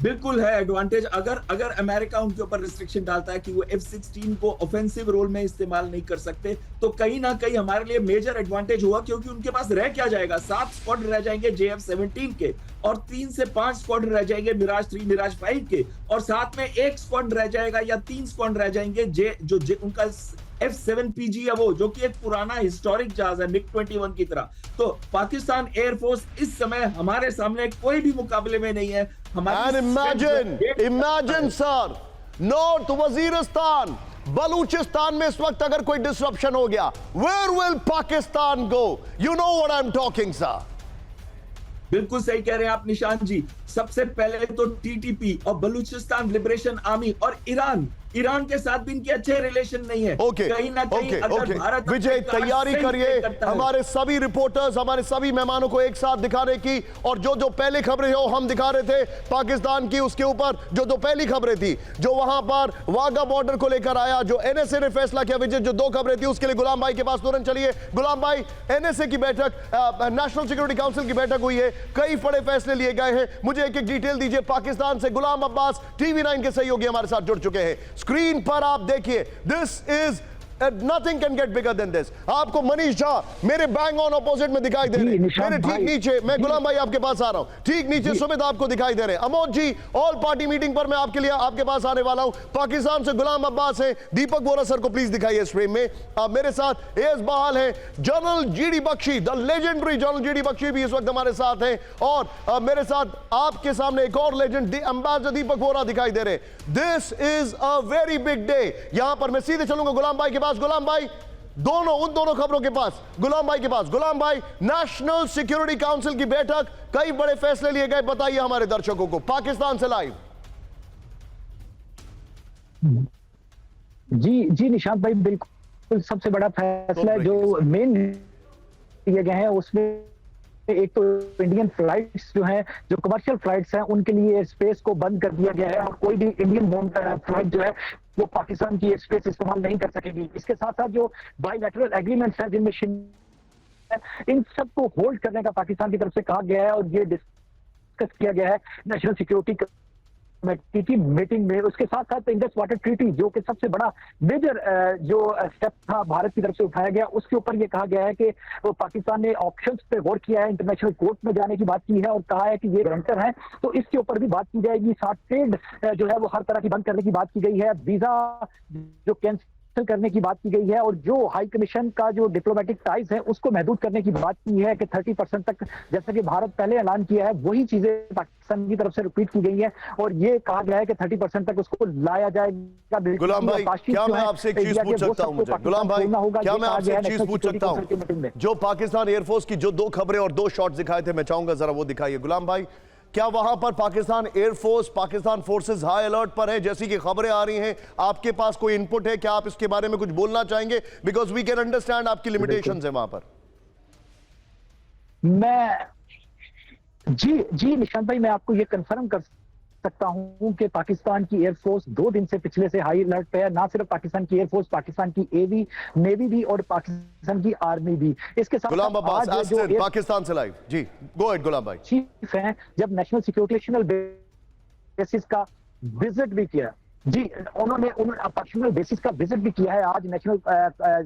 बिल्कुल है एडवांटेज। अगर अमेरिका उनके ऊपर रिस्ट्रिक्शन डालता है कि वो F-16 को ऑफेंसिव रोल में इस्तेमाल नहीं कर सकते, तो कहीं ना कहीं हमारे लिए मेजर एडवांटेज हुआ, क्योंकि उनके पास रह क्या जाएगा? 7 स्क्वाड रह जाएंगे JF-17 के, और 3 से 5 स्क्वाड रह जाएंगे मिराज 3, मिराज 5 के, और साथ में 1 स्क्वाड रह जाएगा या 3 स्क्वाड रह जाएंगे उनका F-7PG है, वो जो कि एक पुराना हिस्टोरिक जहाज है MiG-21 की तरह। तो पाकिस्तान एयरफोर्स इस समय हमारे सामने कोई भी मुकाबले में नहीं है। And imagine sir, north Waziristan, Balochistan में इस वक्त अगर कोई डिसरप्शन हो गया, where will Pakistan go? You know what I'm talking, sir. बिल्कुल सही कह रहे हैं आप निशांत जी। सबसे पहले तो TTP और बलूचिस्तान लिबरेशन आर्मी और ईरान के साथ भी इनके अच्छे रिलेशन नहीं है। कहीं ना कहीं अगर भारत विजय तैयारी करिए हमारे सभी रिपोर्टर्स, हमारे सभी मेहमानों को एक साथ दिखाने की, और जो पहले खबरें हो हम दिखा रहे थे पाकिस्तान की, उसके ऊपर जो पहली खबरें थी, जो वहां पर वाघा बॉर्डर को लेकर आया, जो NSA ने फैसला किया, विजय जो 2 खबरें थी उसके लिए गुलाम भाई के पास तुरंत चलिए। गुलाम भाई, NSA की बैठक, नेशनल सिक्योरिटी काउंसिल की बैठक हुई है, कई बड़े फैसले लिए गए हैं, मुझे एक डिटेल दीजिए। पाकिस्तान से गुलाम अब्बास TV9 के सहयोगी हमारे साथ जुड़ चुके हैं। स्क्रीन पर आप देखिए, this is nothing can get bigger than this. आपको मनीष झा मेरे बैंग ऑन अपोजिट में दिखाई दे रहे हैं, मेरे ठीक नीचे, मैं गुलाम भाई आपके पास आ रहा हूं, ठीक नीचे सुमित आपको दिखाई दे रहे हैं। अमोद जी, ऑल पार्टी मीटिंग पर मैं आपके लिए आपके पास आने वाला हूं। पाकिस्तान से गुलाम अब्बास है, दीपक बोरा सर को प्लीज दिखाइए स्क्रीन में। अब मेरे साथ एस बहाल है, general GD Bakshi, the legendary general GD Bakshi भी इस वक्त हमारे साथ हैं, और मेरे साथ आपके सामने एक और लेजेंड एम्बेसडर दीपक बोरा दिखाई दे रहे हैं। This is a very big day. यहां पर मैं सीधे चलूंगा गुलाम भाई के पास। गुलाम भाई, उन दोनों खबरों के पास, गुलाम भाई के पास। गुलाम भाई, नेशनल सिक्योरिटी काउंसिल की बैठक, कई बड़े फैसले लिए गए, बताइए हमारे दर्शकों को पाकिस्तान से लाइव। जी निशांत भाई, बिल्कुल सबसे बड़ा फैसला जो मेन लिए गए हैं उसमें एक तो इंडियन फ्लाइट्स जो हैं, जो कमर्शियल फ्लाइट्स हैं, उनके लिए स्पेस को बंद कर दिया गया है, और कोई भी इंडियन होम फ्लाइट जो है वो पाकिस्तान की स्पेस इस्तेमाल नहीं कर सकेगी। इसके साथ साथ जो बायलैटरल एग्रीमेंट्स हैं जिनमें इन सबको होल्ड करने का पाकिस्तान की तरफ से कहा गया है, और ये डिस्कस किया गया है नेशनल सिक्योरिटी कमेटी की मीटिंग में। उसके साथ साथ इंडस वाटर ट्रीटी, जो कि सबसे बड़ा मेजर जो स्टेप था भारत की तरफ से उठाया गया, उसके ऊपर ये कहा गया है कि वो पाकिस्तान ने ऑप्शंस पे गौर किया है, इंटरनेशनल कोर्ट में जाने की बात की है, और कहा है कि ये गारंटर है, तो इसके ऊपर भी बात की जाएगी। साथ ट्रेड जो है वो हर तरह की बंद करने की बात की गई है, वीजा जो कैंसिल करने की बात की गई है, और जो हाई कमीशन का जो डिप्लोमेटिक टाइज है उसको महदूद करने की बात की है कि 30% तक, जैसे कि भारत पहले ऐलान किया है, वही चीजें पाकिस्तान की तरफ से रिपीट की गई है, और ये कहा गया है कि 30% तक उसको लाया जाएगा। गुलाम भाई, क्या मैं आपसे एक चीज पूछ सकता हूं? मुझे गुलाम भाई, क्या मैं आपसे एक चीज पूछ सकता हूं? जो पाकिस्तान एयरफोर्स की जो 2 खबरें और 2 शॉट्स दिखाए थे, मैं चाहूंगा जरा वो दिखाइए। गुलाम भाई, क्या वहां पर Pakistan air force, Pakistan forces high alert पर है जैसी कि खबरें आ रही हैं? आपके पास कोई इनपुट है क्या? आप इसके बारे में कुछ बोलना चाहेंगे? बिकॉज वी कैन अंडरस्टैंड आपकी लिमिटेशंस है वहां पर। जी निशांत भाई, मैं आपको ये कंफर्म कर सकता हूं कि पाकिस्तान की एयरफोर्स 2 दिन से पिछले से हाई अलर्ट पे है। ना सिर्फ पाकिस्तान की एयरफोर्स, पाकिस्तान की नेवी भी, और पाकिस्तान की आर्मी भी। इसके साथ गुलाम अब्बास पाकिस्तान से लाइव। जी, गो अहेड गुलाम भाई। चीफ हैं, जब नेशनल सिक्योरिटी बेसिस का विजिट भी किया, जी, उन्होंने पर्सनल बेसिस का विजिट भी किया है आज नेशनल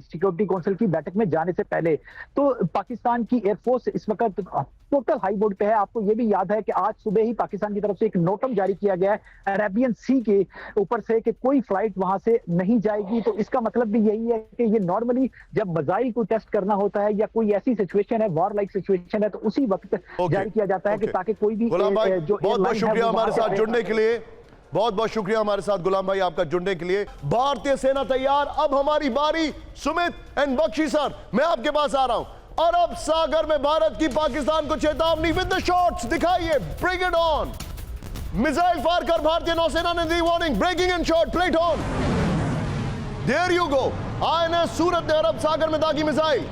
सिक्योरिटी काउंसिल की बैठक में जाने से पहले। तो पाकिस्तान की एयरफोर्स इस वक्त टोटल हाई बोर्ड पे है। आपको ये भी याद है कि आज सुबह ही पाकिस्तान की तरफ से एक नोटम जारी किया गया है अरेबियन सी के ऊपर से कि कोई फ्लाइट वहां से नहीं जाएगी। तो इसका मतलब भी यही है कि ये नॉर्मली जब मिसाइल को टेस्ट करना होता है या कोई ऐसी सिचुएशन है, वॉर लाइक सिचुएशन है, तो उसी वक्त जारी किया जाता है कि ताकि कोई भी गुलाम भाई जो बहुत बहुत airline है, शुक्रिया वो हमारे वहां से साथ जुड़ने के लिए। बहुत बहुत शुक्रिया हमारे साथ गुलाम भाई आपका जुड़ने के लिए। भारतीय सेना तैयार। अब हमारी बारी सुमित एंड बख्शी सर, मैं आपके पास आ रहा हूं। अरब सागर में भारत की पाकिस्तान को चेतावनी विद द शॉट्स दिखाइए, bring it on. Missile fire कर भारतीय नौसेना ने दी warning, breaking in shot, plate on. There you go. INS Surat ने अरब सागर में दागी मिसाइल।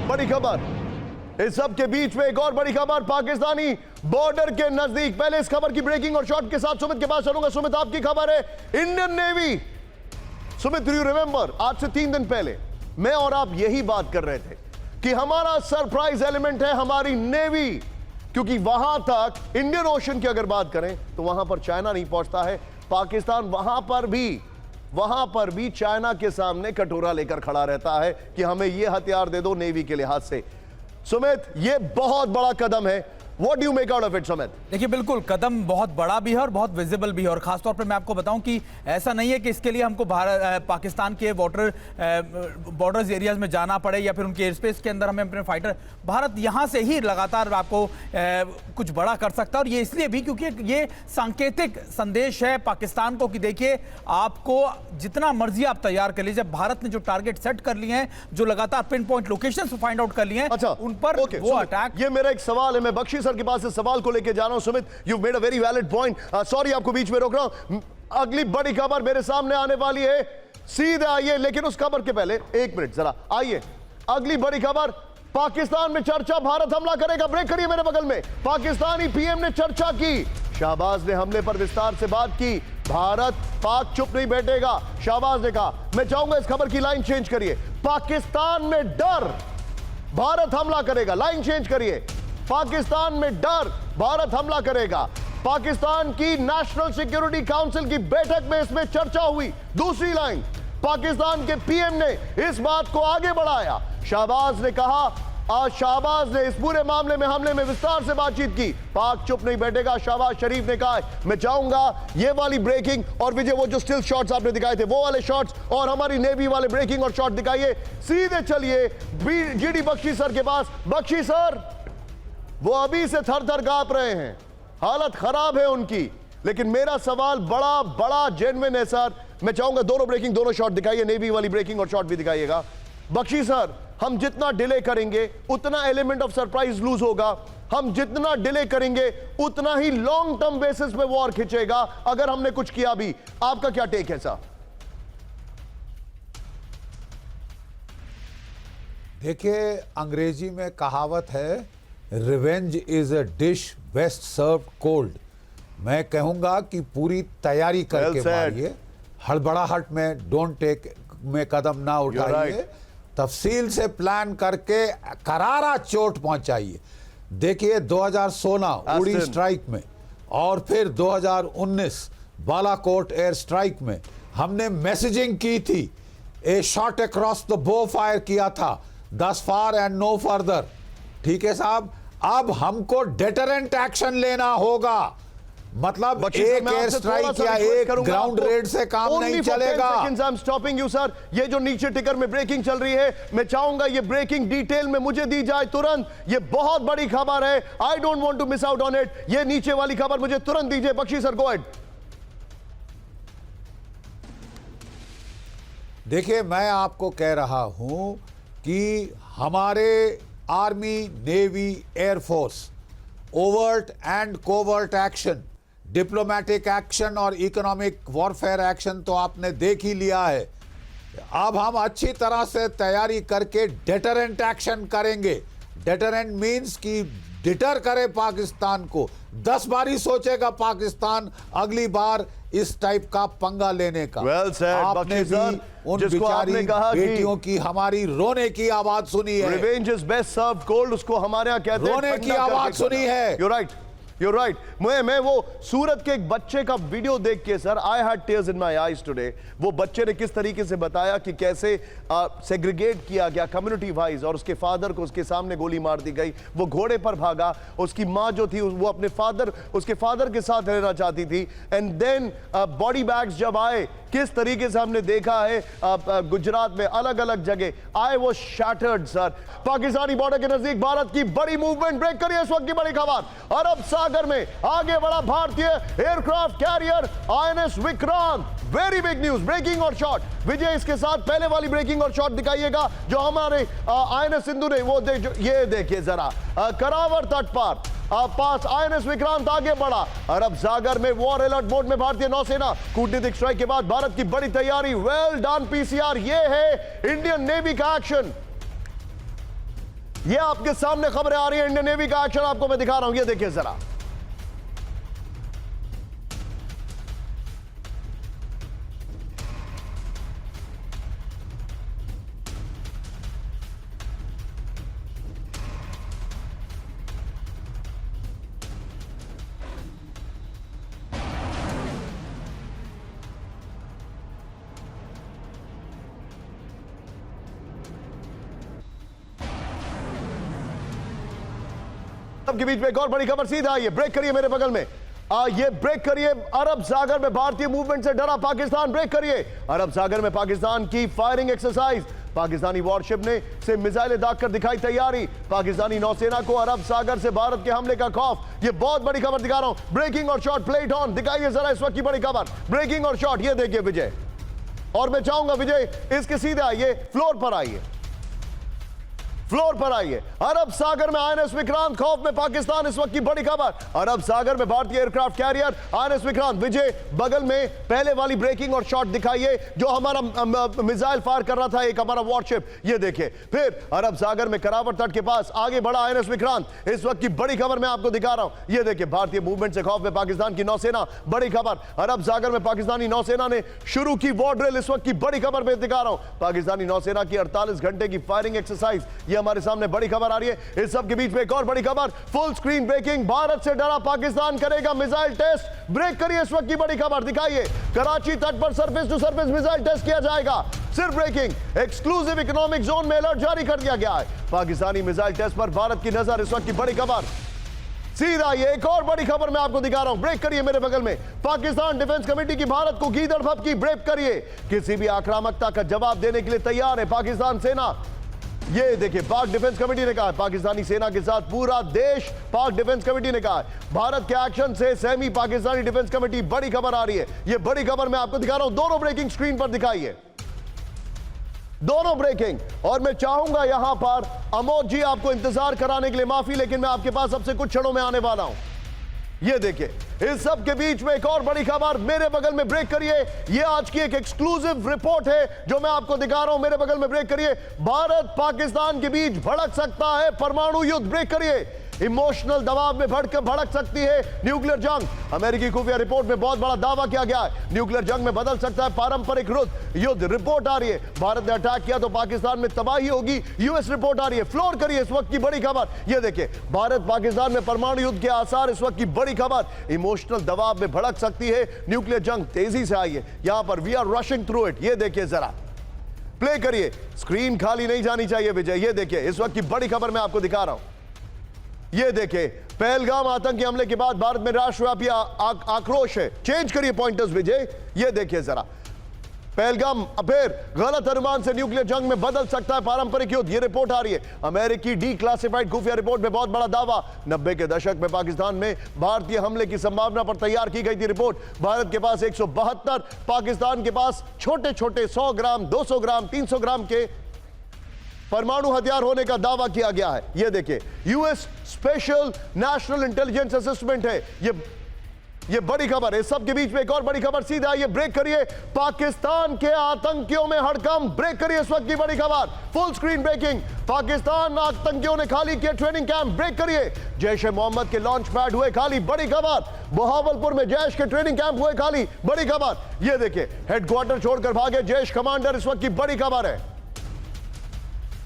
बड़ी खबर इस सब के बीच में एक और बड़ी खबर पाकिस्तानी बॉर्डर के नजदीक। पहले इस खबर की ब्रेकिंग और शॉट के साथ सुमित के पास चलूंगा। सुमित, आपकी खबर है Indian navy. Sumit, you remember आज से 3 दिन पहले मैं और आप यही बात कर रहे थे कि हमारा सरप्राइज एलिमेंट है हमारी नेवी, क्योंकि वहां तक इंडियन ओशन की अगर बात करें तो वहां पर चाइना नहीं पहुंचता है। पाकिस्तान वहां पर भी चाइना के सामने कटोरा लेकर खड़ा रहता है कि हमें यह हथियार दे दो नेवी के लिहाज से। सुमित, यह बहुत बड़ा कदम है। What do you make out of it, Sumit? देखिए, बिल्कुल कदम बहुत बड़ा भी है और बहुत विजिबल भी है। और खासतौर पर मैं आपको बताऊं कि ऐसा नहीं है कि इसके लिए हमको पाकिस्तान के बॉर्डर्स एरियाज में जाना पड़े या फिर उनके एयर स्पेस के अंदर हमें अपने फाइटर, भारत यहां से ही लगातार आपको कुछ बड़ा कर सकता है। और ये इसलिए भी क्योंकि ये सांकेतिक संदेश है पाकिस्तान को कि देखिए, आपको जितना मर्जी आप तैयार कर लीजिए, भारत ने जो टारगेट सेट कर लिए हैं, जो लगातार pin point location find out कर लिए हैं, उन पर वो अटैक। ये मेरा एक सवाल है, मैं बख्शी सर के पास इस सवाल को लेकर जा रहा हूं। Sumit, you made a very valid point. Sorry आपको बीच में रोक रहा हूं। अगली बड़ी खबर मेरे सामने आने वाली है, सीधे आइए। लेकिन उस खबर के पहले 1 मिनट जरा आइए। अगली बड़ी खबर, पाकिस्तान में चर्चा, भारत हमला करेगा। ब्रेक करिए मेरे बगल में। पाकिस्तानी पीएम ने चर्चा की, शाहबाज ने हमले पर विस्तार से बात की। भारत पाक चुप नहीं बैठेगा, शाहबाज ने कहा। मैं चाहूंगा इस खबर की लाइन चेंज करिए। पाकिस्तान में डर, भारत हमला करेगा। लाइन चेंज करिए। पाकिस्तान में डर, भारत हमला करेगा। पाकिस्तान की नेशनल सिक्योरिटी काउंसिल की बैठक में इसमें चर्चा हुई। दूसरी लाइन, पाकिस्तान के पीएम ने इस बात को आगे बढ़ाया। शाहबाज ने कहा, आज शाहबाज ने इस पूरे मामले में हमले में विस्तार से बातचीत की। पाक चुप नहीं बैठेगा, शाहबाज शरीफ ने कहा। मैं चाहूंगा ये वाली ब्रेकिंग और विजय, वो जो स्टिल शॉट्स आपने दिखाए थे वो वाले शॉट्स और हमारी नेवी वाले ब्रेकिंग और शॉट दिखाइए। सीधे चलिए जीडी बख्शी सर के पास। बख्शी सर, वो अभी से थर थर कांप रहे हैं, हालत खराब है उनकी। लेकिन मेरा सवाल बड़ा जेन्युइन है सर। मैं चाहूंगा दोनों ब्रेकिंग, दोनों शॉट दिखाइए, नेवी वाली ब्रेकिंग और शॉट भी दिखाइएगा। बख्शी सर, हम जितना डिले करेंगे उतना एलिमेंट ऑफ सरप्राइज लूज होगा। हम जितना डिले करेंगे उतना ही लॉन्ग टर्म बेसिस पे वॉर खिंचेगा अगर हमने कुछ किया भी। आपका क्या टेक है सर? देखिए, अंग्रेजी में कहावत है, revenge is a dish best serve cold. मैं कहूंगा कि पूरी तैयारी करके मारिए, हड़बड़ाहट में डोंट टेक में कदम ना उठाइए, तफसील से प्लान करके करारा चोट पहुंचाइए। देखिए, 2016 उड़ी स्ट्राइक में और फिर 2019 बालाकोट एयर स्ट्राइक में हमने मैसेजिंग की थी, ए शॉट अक्रॉस द बो फायर किया था, दस फार एंड नो फर्दर। ठीक है साहब, अब हमको डेटरेंट एक्शन लेना होगा। मतलब एक एयर स्ट्राइक या एक ग्राउंड रेड से काम नहीं चलेगा। I am stopping you sir. ये जो नीचे टिकर में ब्रेकिंग चल रही है, मैं चाहूंगा ये ब्रेकिंग डिटेल में मुझे दी जाए तुरंत। ये बहुत बड़ी खबर है, I don't want to miss out on it. ये नीचे वाली खबर मुझे तुरंत दीजिए। Bakshi sir, go ahead. देखिए, मैं आपको कह रहा हूं कि हमारे army, navy, air force, overt and covert action, diplomatic action और इकोनॉमिक वॉरफेयर एक्शन तो आपने देख ही लिया है। अब हम अच्छी तरह से तैयारी करके डेटरेंट एक्शन करेंगे। डेटरेंट मीन्स कि डिटर करे पाकिस्तान को। 10 बारी सोचेगा पाकिस्तान अगली बार इस टाइप का पंगा लेने का। Well said, आपने बख्शी सर, भी उन जिसको आपने बेचारी कहा कि बेटियों की हमारी रोने की आवाज सुनी है। Revenge is best serve cold, उसको हमारे यहाँ कहते हैं रोने की ठंडा करके आवाज सुनी खाना। है। You're right. You're right. मैं वो सूरत के एक बच्चे का वीडियो देख के sir I had tears in my eyes today. वो बच्चे ने किस तरीके से बताया कि कैसे सेग्रीगेट किया गया कम्युनिटी वाइज और उसके फादर को उसके सामने गोली मार दी गई। वो घोड़े पर भागा, उसकी माँ जो थी वो अपने उसके फादर के साथ रहना चाहती थी। एंड देन बॉडी बैग्स जब आए, किस तरीके से हमने देखा है गुजरात में अलग अलग जगह I was shattered sir. Pakistani border के नजदीक भारत की बड़ी मूवमेंट ब्रेक करिए इस वक्त की बड़ी खबर। अरब सागर में आगे बढ़ा भारतीय aircraft carrier INS Vikrant. Very big news, breaking और शॉट। विजय इसके साथ पहले वाली ब्रेकिंग और शॉट दिखाइएगा जो हमारे आईएनएस सिंधु ने वो ये देखिए जरा करावल तट पर पास आईएनएस विक्रांत आगे बढ़ा। अरब सागर में वॉर अलर्ट मोड में भारतीय नौसेना। कूटनीतिक स्ट्राइक के बाद भारत की बड़ी तैयारी। Well done PCR. ये है इंडियन नेवी का एक्शन। ये आपके सामने खबरें आ रही है, इंडियन नेवी का एक्शन आपको मैं दिखा रहा हूं। ये देखिए जरा। के बीच में एक और बड़ी खबर सीधा आई है। ब्रेक करिए मेरे बगल में। ये ब्रेक करिए। अरब सागर में भारतीय मूवमेंट से डरा पाकिस्तान। ब्रेक करिए। अरब सागर में पाकिस्तान की फायरिंग एक्सरसाइज। पाकिस्तानी वॉरशिप ने से मिसाइलें दागकर दिखाई तैयारी। पाकिस्तानी नौसेना को अरब सागर से भारत के हमले का खौफ। ये बहुत बड़ी खबर दिखा रहा हूं। ब्रेकिंग और शॉट प्लेट ऑन। दिखाइए जरा इस वक्त की बड़ी खबर। ब्रेकिंग और शॉट। ये देखिए विजय, और मैं चाहूंगा विजय इसके सीधे आइए, फ्लोर पर आइए, फ्लोर पर आइए। अरब सागर में आईएनएस विक्रांत खौफ में पाकिस्तान। इस वक्त की बड़ी खबर। अरब सागर में भारतीय एयरक्राफ्ट कैरियर आईएनएस विक्रांत। विजय बगल में पहले वाली ब्रेकिंग और शॉट दिखाइए जो हमारा मिसाइल फायर कर रहा था एक हमारा वॉरशिप। ये देखिए। फिर अरब सागर में करावल तट के पास आगे बढ़ा आईएनएस विक्रांत। इस वक्त की बड़ी खबर मैं आपको दिखा रहा हूं। ये देखिए भारतीय मूवमेंट से खौफ में पाकिस्तान की नौसेना। बड़ी खबर। अरब सागर में पाकिस्तानी नौसेना ने शुरू की वॉर ड्रिल। इस वक्त की बड़ी खबर मैं दिखा रहा हूं। पाकिस्तानी नौसेना की 48 घंटे की फायरिंग एक्सरसाइज। ये हमारे सामने बड़ी खबर आ रही है। इस सब के बीच में एक और बड़ी खबर। Full screen breaking. भारत से डरा पाकिस्तान करेगा मिसाइल टेस्ट। ब्रेक करिए इस वक्त की बड़ी खबर। दिखाइए कराची तट पर surface to surface missile test किया जाएगा। सिर्फ ब्रेकिंग। एक्सक्लूसिव इकोनॉमिक जोन में अलर्ट जारी कर दिया गया है। पाकिस्तानी मिसाइल टेस्ट पर भारत की नजर। इस वक्त की बड़ी खबर सीधा ये एक और बड़ी खबर मैं आपको दिखा रहा हूं। ब्रेक करिए मेरे बगल में। पाकिस्तान डिफेंस कमेटी की भारत को गीदड़ भपकी। ब्रेक करिए। किसी भी आक्रामकता का जवाब देने के लिए तैयार है पाकिस्तान सेना। ये देखिए पाक डिफेंस कमेटी ने कहा पाकिस्तानी सेना के साथ पूरा देश। पाक डिफेंस कमेटी ने कहा भारत के एक्शन से सहमी पाकिस्तानी डिफेंस कमेटी। बड़ी खबर आ रही है। ये बड़ी खबर मैं आपको दिखा रहा हूं। दोनों ब्रेकिंग स्क्रीन पर दिखाइए, दोनों ब्रेकिंग। और मैं चाहूंगा यहां पर अमोद जी आपको इंतजार कराने के लिए माफी, लेकिन मैं आपके पास अब से कुछ क्षणों में आने वाला हूं। ये देखिए इस सब के बीच में एक और बड़ी खबर मेरे बगल में। ब्रेक करिए। ये आज की एक एक्सक्लूसिव रिपोर्ट है जो मैं आपको दिखा रहा हूं। मेरे बगल में ब्रेक करिए। भारत पाकिस्तान के बीच भड़क सकता है परमाणु युद्ध। ब्रेक करिए। इमोशनल दबाव में भड़क सकती है न्यूक्लियर जंग। अमेरिकी खुफिया रिपोर्ट में बहुत बड़ा दावा किया गया है न्यूक्लियर जंग में बदल सकता है पारंपरिक युद्ध। रिपोर्ट आ रही है भारत ने अटैक किया तो पाकिस्तान में तबाही होगी। यूएस रिपोर्ट आ रही है। फ्लोर करिए इस वक्त की बड़ी खबर। ये देखिए भारत पाकिस्तान में परमाणु युद्ध के आसार। इस वक्त की बड़ी खबर। इमोशनल दबाव में भड़क सकती है न्यूक्लियर जंग। तेजी से आई है यहां पर। We are rushing through it. ये देखिए जरा, प्ले करिए। स्क्रीन खाली नहीं जानी चाहिए विजय। ये देखिए इस वक्त की बड़ी खबर मैं आपको दिखा रहा हूं। ये देखिए पहलगाम आतंकी हमले के बाद भारत में राष्ट्रव्यापी आक्रोश है। चेंज करिए पॉइंटर्स विजय। ये देखिए जरा पहलगाम फिर गलत अनुमान से न्यूक्लियर जंग में बदल सकता है पारंपरिक युद्ध। ये रिपोर्ट आ रही है अमेरिकी डी क्लासिफाइड खुफिया रिपोर्ट में बहुत बड़ा दावा। 90 के दशक में पाकिस्तान में भारतीय हमले की संभावना पर तैयार की गई थी रिपोर्ट। भारत के पास 172, पाकिस्तान के पास छोटे छोटे 100 ग्राम 200 ग्राम 300 ग्राम के परमाणु हथियार होने का दावा किया गया है। यह देखिए US special national intelligence assessment है। ये बड़ी खबर है। इस सब के बीच में एक और बड़ी खबर, सीधा आइए ब्रेक करिए। पाकिस्तान के आतंकियों में हड़कंप, ब्रेक करिए इस वक्त की बड़ी खबर, फुल स्क्रीन ब्रेकिंग। पाकिस्तान आतंकियों ने खाली किया ट्रेनिंग कैंप, ब्रेक करिए। जैश ए मोहम्मद के लॉन्च पैड हुए खाली, बड़ी खबर। बहावलपुर में जैश के ट्रेनिंग कैंप हुए खाली, बड़ी खबर। ये देखिए हेडक्वार्टर छोड़कर भागे जैश कमांडर, इस वक्त की बड़ी खबर है।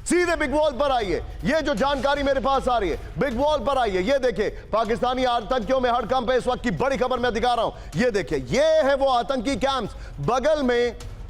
सीधे बिग वॉल पर आइए, ये जो जानकारी मेरे पास आ रही है, बिग वॉल पर आइए। ये देखिए पाकिस्तानी आतंकियों में हड़कंप है, इस वक्त की बड़ी खबर मैं दिखा रहा हूं। ये देखिए, ये है वो आतंकी कैंप्स।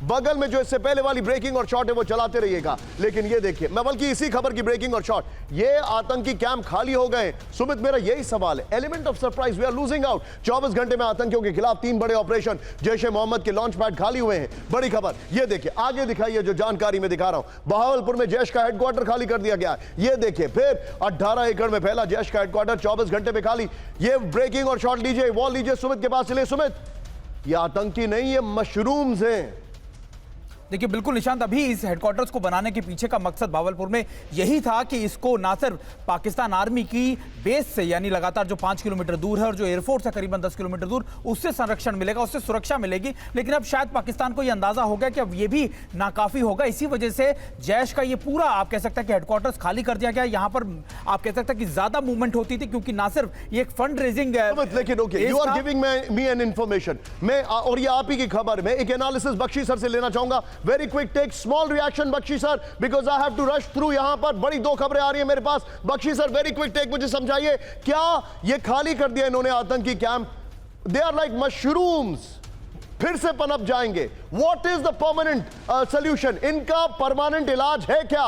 बगल में जो इससे पहले वाली ब्रेकिंग और शॉट है वो चलाते रहिएगा। लेकिन ये देखिए, मैं बल्कि इसी खबर की ब्रेकिंग और शॉट, ये आतंकी कैंप खाली हो गए। सुमित, मेरा यही सवाल है, element of surprise, we are losing out. 24 घंटे में आतंकियों के खिलाफ 3 बड़े ऑपरेशन, जैश ए मोहम्मद के लॉन्च पैड खाली हुए हैं, बड़ी खबर। ये देखिए, आगे दिखाइए जो जानकारी मैं दिखा रहा हूं। बहावलपुर में जैश का हेडक्वार्टर खाली कर दिया गया। ये देखिए, फिर 18 एकड़ में फैला जैश का हेडक्वार्टर 24 घंटे में खाली। ये ब्रेकिंग और शॉट लीजिए, वॉल लीजिए, सुमित के पास चलिए। सुमित, ये आतंकी नहीं, ये मशरूम्स हैं। देखिए बिल्कुल निशांत, अभी इस हेडक्वार्टर्स को बनाने के पीछे का मकसद भावलपुर में यही था कि इसको ना सिर्फ पाकिस्तान आर्मी की बेस से, यानी लगातार जो 5 किलोमीटर दूर है और जो एयरफोर्स है करीबन 10 किलोमीटर दूर, उससे संरक्षण मिलेगा, उससे सुरक्षा मिलेगी। लेकिन अब शायद पाकिस्तान को यह अंदाजा हो गया कि अब ये भी नाकाफी होगा। इसी वजह से जैश का ये पूरा, आप कह सकते हैं कि हेडक्वार्टर्स खाली कर दिया गया। यहां पर आप कह सकते हैं कि ज्यादा मूवमेंट होती थी, क्योंकि ना सिर्फ ये एक फंड रेजिंग, लेकिन okay, you are giving me an information. मैं और ये आप ही की खबर में एक एनालिसिस बख्शी सर से लेना चाहूंगा। Very quick take, small reaction Bakshi sir, because I have to rush through. यहां पर बड़ी 2 खबरें आ रही है मेरे पास। Bakshi sir, very quick take, मुझे समझाइए, क्या ये खाली कर दिया इन्होंने आतंकी camp? They are like mushrooms, फिर से पनप जाएंगे। What is the permanent solution? इनका परमानेंट इलाज है क्या?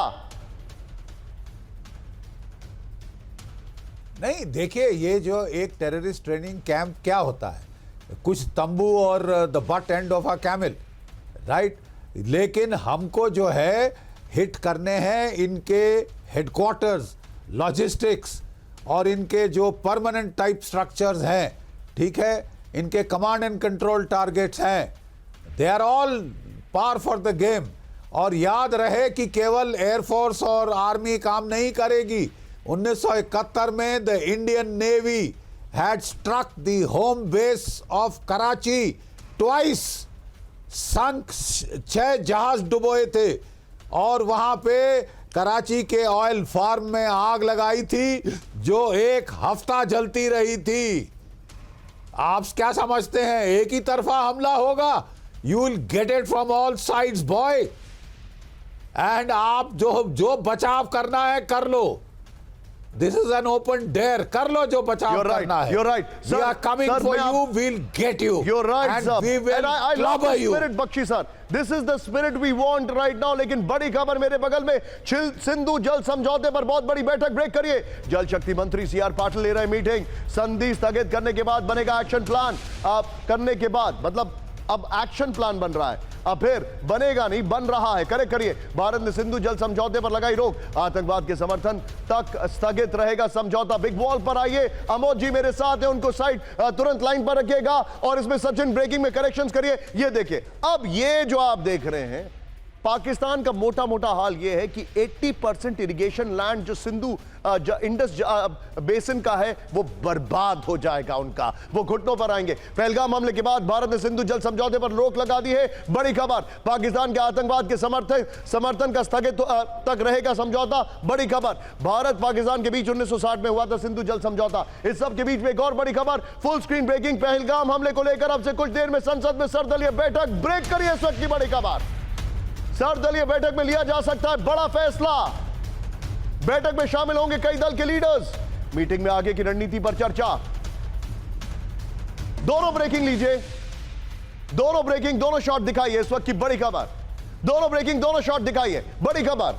नहीं, देखिए, ये जो एक टेररिस्ट ट्रेनिंग कैंप क्या होता है, कुछ तंबू और the but end of a camel, right. लेकिन हमको जो है हिट करने हैं इनके हेडक्वार्टर्स, लॉजिस्टिक्स और इनके जो परमानेंट टाइप स्ट्रक्चर्स हैं, ठीक है, इनके कमांड एंड कंट्रोल टारगेट्स हैं। They are all par for the game. और याद रहे कि केवल एयरफोर्स और आर्मी काम नहीं करेगी। 1971 में the Indian navy had struck the home base of Karachi twice, sunk 6 जहाज डुबोए थे और वहां पे कराची के ऑयल फार्म में आग लगाई थी जो 1 हफ्ता जलती रही थी। आप क्या समझते हैं एक ही तरफा हमला होगा? You will get it from all sides boy. And आप जो बचाव करना है कर लो। This is an open dare. कर लो जो बचाव करना है। You're right. We are coming for you. We'll get you. You're right, and sir. we will And I love the you. spirit, Bakshi sir. This is the spirit we want right now. लेकिन बड़ी खबर मेरे बगल में, सिंधु जल समझौते पर बहुत बड़ी बैठक, ब्रेक करिए। जल शक्ति मंत्री CR पाटिल ले रहे हैं मीटिंग। संधि स्थगित करने के बाद बनेगा एक्शन प्लान। करने के बाद मतलब अब एक्शन प्लान बन रहा है, अब फिर बनेगा नहीं, बन रहा है। करेक्ट करिए। भारत ने सिंधु जल समझौते पर लगाई रोक, आतंकवाद के समर्थन तक स्थगित रहेगा समझौता। बिग वॉल पर आइए, अमोद जी मेरे साथ हैं, उनको साइड तुरंत लाइन पर रखिएगा और इसमें सचिन ब्रेकिंग में करेक्शंस करिए। ये देखिए, अब ये जो आप देख रहे हैं, पाकिस्तान का मोटा मोटा हाल यह है कि 80% इरिगेशन लैंड जो सिंधु इंडस बेसिन का है वो बर्बाद हो जाएगा उनका, वो घुटनों पर आएंगे। पहलगाम हमले के बाद भारत ने सिंधु जल समझौते पर रोक लगा दी है। बड़ी खबर, पाकिस्तान के आतंकवाद के समर्थन का स्थगित तक रहेगा समझौता। बड़ी खबर, भारत पाकिस्तान के बीच 1960 में हुआ था सिंधु जल समझौता। इस सब के बीच में एक और बड़ी खबर, फुल स्क्रीन ब्रेकिंग, पहलगाम हमले को लेकर अब से कुछ देर में संसद में सर्वदलीय बैठक। ब्रेक करिए इस वक्त की बड़ी खबर। सर्वदलीय बैठक में लिया जा सकता है बड़ा फैसला। बैठक में शामिल होंगे कई दल के लीडर्स। मीटिंग में आगे की रणनीति पर चर्चा। दोनों ब्रेकिंग लीजिए, दोनों ब्रेकिंग, दोनों शॉट दिखाइए इस वक्त की बड़ी खबर। दोनों ब्रेकिंग, दोनों शॉट दिखाइए, बड़ी खबर।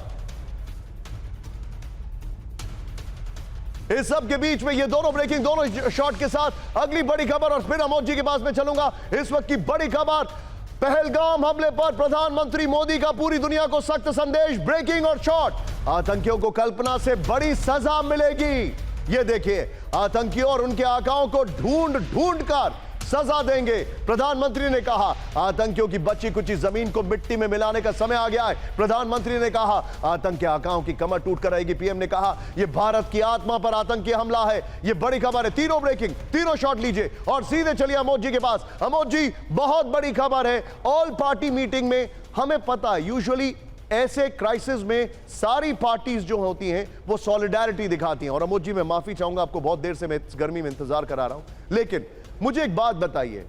इस सब के बीच में ये दोनों ब्रेकिंग, दोनों शॉट के साथ अगली बड़ी खबर, और फिर अमोद जी के पास में चलूंगा। इस वक्त की बड़ी खबर, पहलगाम हमले पर प्रधानमंत्री मोदी का पूरी दुनिया को सख्त संदेश। ब्रेकिंग और शॉट, आतंकियों को कल्पना से बड़ी सजा मिलेगी। ये देखिए, आतंकियों और उनके आकाओं को ढूंढ कर सजा देंगे। प्रधानमंत्री ने कहा आतंकियों की बची कुची जमीन को मिट्टी में मिलाने का समय आ गया है। प्रधानमंत्री ने कहा आतंक के आकाओं की कमर टूट कर आएगी। पीएम ने कहा यह भारत की आत्मा पर आतंकी हमला है। यह बड़ी खबर है। तीनों ब्रेकिंग, तीनों शॉट लीजिए और सीधे चलिए अमोद जी के पास। अमोद जी, बहुत बड़ी खबर है। ऑल पार्टी मीटिंग में हमें पता है यूजुअली ऐसे क्राइसिस में सारी पार्टीज जो होती हैं वो सॉलिडारिटी दिखाती हैं। और अमोद जी, मैं माफी चाहूंगा, आपको बहुत देर से मैं इस गर्मी में इंतजार करा रहा हूं, लेकिन मुझे एक बात बताइए,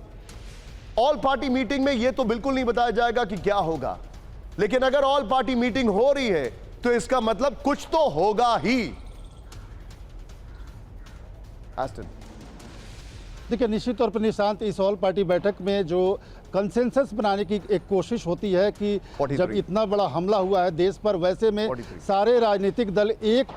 ऑल पार्टी मीटिंग में यह तो बिल्कुल नहीं बताया जाएगा कि क्या होगा, लेकिन अगर ऑल पार्टी मीटिंग हो रही है तो इसका मतलब कुछ तो होगा ही। एस्टन, देखिए, निश्चित तौर पर निशांत, इस ऑल पार्टी बैठक में जो कंसेंसस बनाने की एक कोशिश होती है कि जब इतना बड़ा हमला हुआ है देश पर, वैसे में सारे राजनीतिक दल एक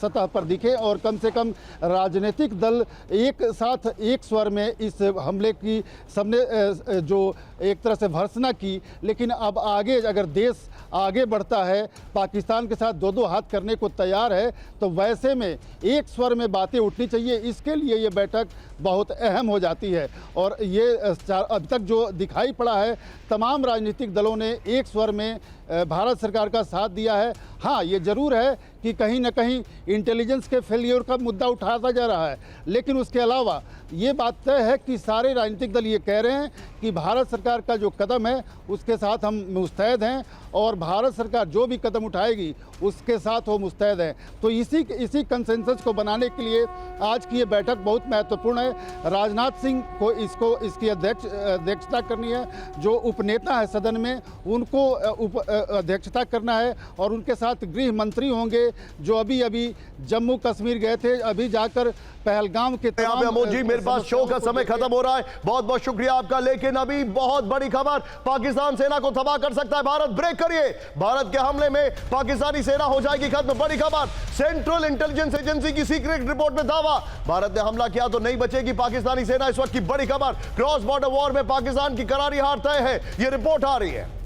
सतह पर दिखे और कम से कम राजनीतिक दल एक साथ एक स्वर में इस हमले की सबने जो एक तरह से भर्त्सना की। लेकिन अब आगे अगर देश आगे बढ़ता है, पाकिस्तान के साथ दो दो हाथ करने को तैयार है, तो वैसे में एक स्वर में बातें उठनी चाहिए। इसके लिए ये बैठक बहुत अहम हो जाती है और ये अब तक जो दिखाई पड़ा है, तमाम राजनीतिक दलों ने एक स्वर में भारत सरकार का साथ दिया है। हाँ, ये जरूर है कि कहीं ना कहीं इंटेलिजेंस के फेलियर का मुद्दा उठाता जा रहा है, लेकिन उसके अलावा ये बात तय है कि सारे राजनीतिक दल ये कह रहे हैं कि भारत सरकार का जो कदम है उसके साथ हम मुस्तैद हैं और भारत सरकार जो भी कदम उठाएगी उसके साथ वो मुस्तैद है। तो इसी कंसेंसस को बनाने के लिए आज की ये बैठक बहुत महत्वपूर्ण है। राजनाथ सिंह को इसकी अध्यक्षता करनी है, जो उपनेता है सदन में उनको अध्यक्षता करना है और उनके साथ गृह मंत्री होंगे जो अभी जम्मू कश्मीर गए थे, अभी जाकर पहलगाम के अमोद जी, मेरे पास शो का समय खत्म हो रहा है, बहुत बहुत शुक्रिया आपका, लेकिन अभी बहुत बड़ी खबर, पाकिस्तान सेना को तबाह कर सकता है भारत। ब्रेक करिए, भारत के हमले में पाकिस्तानी सेना हो जाएगी खत्म। बड़ी खबर, सेंट्रल इंटेलिजेंस एजेंसी की सीक्रेट रिपोर्ट में दावा, भारत ने हमला किया तो नहीं बचेगी पाकिस्तानी सेना। इस वक्त की बड़ी खबर, क्रॉस बॉर्डर वॉर में पाकिस्तान की करारी हार तय है, यह रिपोर्ट आ रही है।